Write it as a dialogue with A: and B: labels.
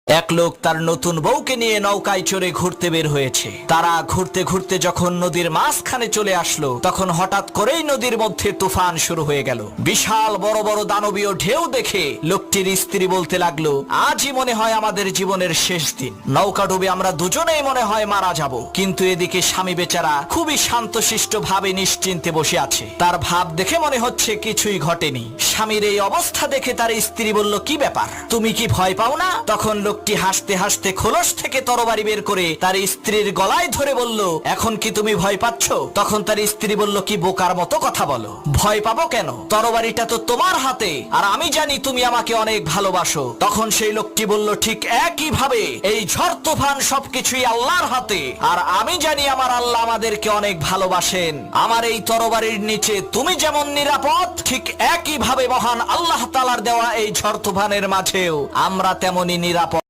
A: এক লোক তার নতুন বউকে নিয়ে নৌকায় চড়ে ঘুরতে বের হয়েছে। তারা ঘুরতে ঘুরতে যখন নদীর মাঝখানে চলে আসলো, তখন হঠাৎ করেই নদীর মধ্যে তুফান শুরু হয়ে গেল। বিশাল বড় বড় দানবীয় ঢেউ দেখে লোকটির স্ত্রী বলতে লাগলো, আজই মনে হয় আমাদের জীবনের শেষ দিন। নৌকা ডুবে আমরা দুজনেই মনে হয় মারা যাব। কিন্তু এদিকে স্বামী বেচারা খুবই শান্তশিষ্ট ভাবে নিশ্চিন্তে বসে আছে। তার ভাব দেখে মনে হচ্ছে কিছুই ঘটেনি। স্বামীর এই অবস্থা দেখে তার স্ত্রী বলল, কি ব্যাপার, তুমি কি ভয় পাও না? তখন লোকটি হাসতে হাসতে খোলস থেকে তরবারি বের করে তার স্ত্রীর গলায় ধরে বলল, এখন কি তুমি ভয় পাচ্ছ? তখন তার স্ত্রী বলল, কি বোকার মতো কথা বলো, ভয় পাবো কেন? তরবারিটা তো তোমার হাতে, আর আমি জানি তুমি আমাকে অনেক ভালোবাসো। তখন সেই লোকটি বলল, ঠিক একই ভাবে এই ঝড় তুফান সবকিছুই আল্লাহর হাতে, আর আমি জানি আমার আল্লাহ আমাদেরকে অনেক ভালোবাসেন। আমার এই তরবারির নিচে তুমি যেমন নিরাপদ, ঠিক একই ভাবে মহান আল্লাহ তাআলার দেওয়া এই ঝড় তুফানের মাঝেও আমরা তেমনি নিরাপদ।